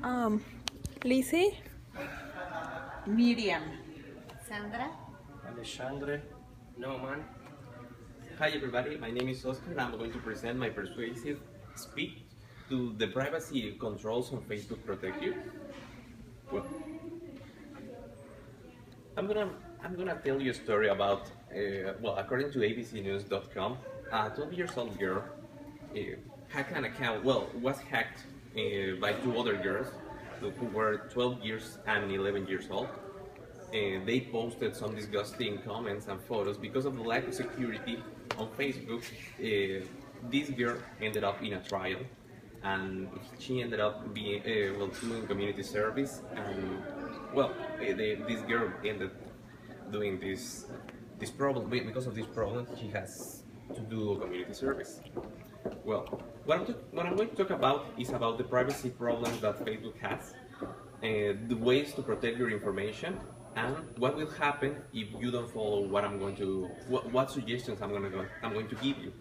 Um, Lizzie? Miriam. Sandra? Alexandre, Norman. Hi everybody, my name is Oscar and I'm going to present my persuasive speech to the privacy controls on Facebook protect you. Well, I'm gonna tell you a story about, according to abcnews.com, a 12 years old girl hacked an account, was hacked by two other girls who were 12 years and 11 years old. They posted some disgusting comments and photos because of the lack of security on Facebook. This girl ended up in a trial, and she ended up being doing community service. And this girl ended doing this problem because of this problem. She has to do community service. Well, what I'm going to talk about is about the privacy problems that Facebook has, the ways to protect your information, and what will happen if you don't follow what suggestions I'm going to give you.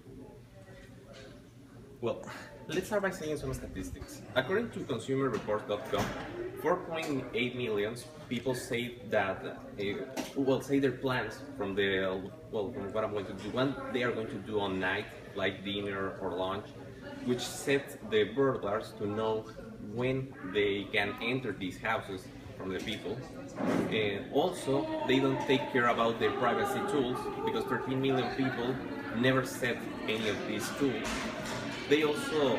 Well, let's start by saying some statistics. According to consumerreports.com, 4.8 million people say that say their plans from what I'm going to do, what they are going to do on night, like dinner or lunch, which set the burglars to know when they can enter these houses from the people. And also, they don't take care about their privacy tools because 13 million people never set any of these tools. They also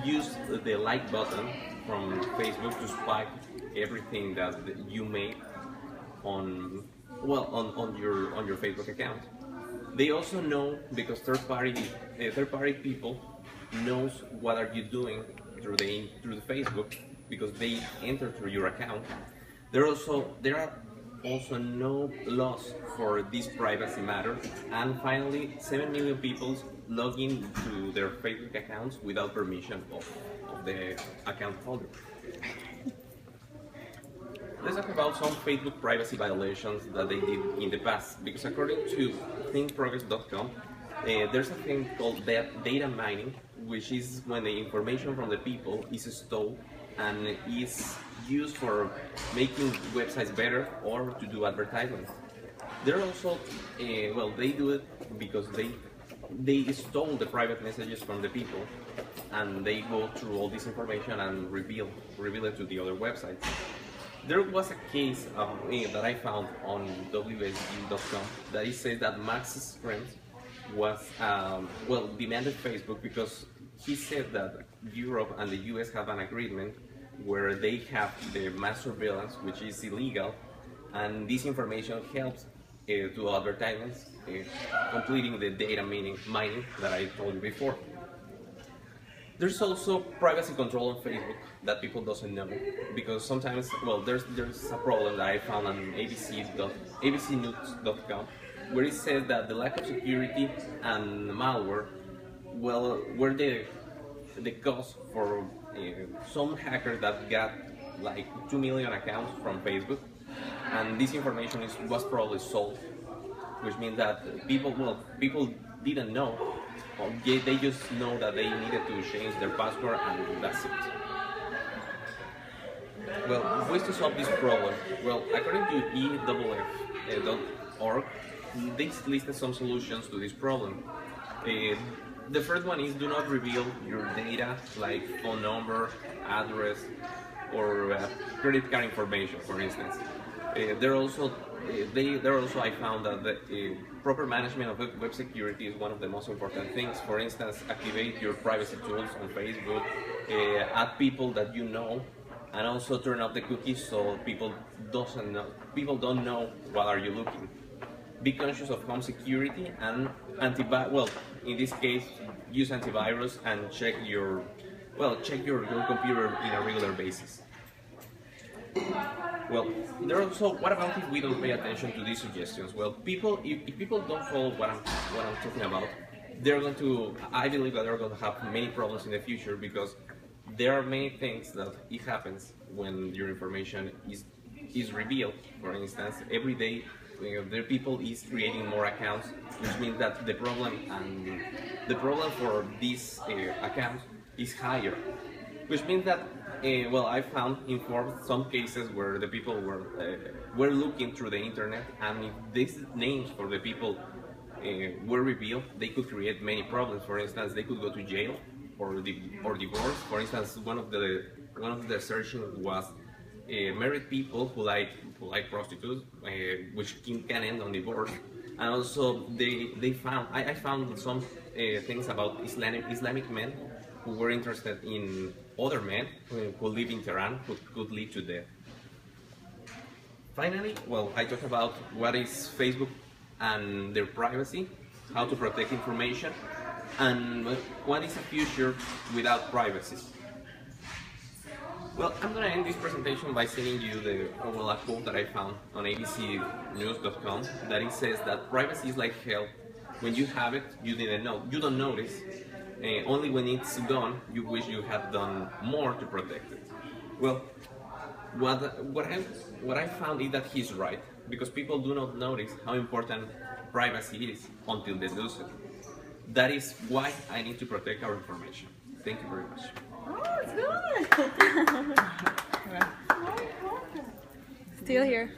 use the like button from Facebook to spy everything that you make on your Facebook account. They also know because third party people knows what are you doing through the Facebook because they enter through your account. There are also no laws for this privacy matter, and finally 7 million people log in to their Facebook accounts without permission of the account holder. Let's talk about some Facebook privacy violations that they did in the past, because according to thinkprogress.com, there's a thing called data mining, which is when the information from the people is stolen and is used for making websites better or to do advertisements. They're also, they do it because they stole the private messages from the people, and they go through all this information and reveal it to the other websites. There was a case that I found on WSG.com that it says that Max's friend was demanded Facebook because he said that Europe and the US have an agreement where they have the mass surveillance, which is illegal, and this information helps to advertisements completing the data mining that I told you before. There's also privacy control on Facebook that people doesn't know, because sometimes, there's a problem that I found on abcnews.com, where it says that the lack of security and malware, were the cause for some hackers that got like 2 million accounts from Facebook, and this information was probably sold, which means that people didn't know. They just know that they needed to change their password, and that's it. Well, ways to solve this problem. Well, according to EFF.org, they listed some solutions to this problem. The first one is do not reveal your data, like phone number, address, or credit card information, for instance. I found that the proper management of web security is one of the most important things. For instance, activate your privacy tools on Facebook, add people that you know, and also turn off the cookies so people don't know what are you looking. Be conscious of home security and in this case, use antivirus and check your computer on a regular basis. Well, what about if we don't pay attention to these suggestions? Well, if people don't follow what I'm talking about, I believe that they're going to have many problems in the future, because there are many things that it happens when your information is revealed. For instance, every day the people is creating more accounts, which means that the problem for these accounts is higher. which means that, well, I found in Forbes some cases where the people were looking through the internet, and if these names for the people were revealed, they could create many problems. For instance, they could go to jail or divorce. For instance, one of the searching was married people who like prostitutes, which can end on divorce. And also, I found some things about Islamic men who were interested in other men who live in Tehran, who could lead to death. Finally, well, I talked about what is Facebook and their privacy, how to protect information, and what is a future without privacy. Well, I'm going to end this presentation by sending you the quote that I found on abcnews.com, that it says that privacy is like health. When you have it, you don't notice. Only when it's gone, you wish you had done more to protect it. Well, what I found is that he's right, because people do not notice how important privacy is until they lose it. That is why I need to protect our information. Thank you very much. Oh, it's good. Still here.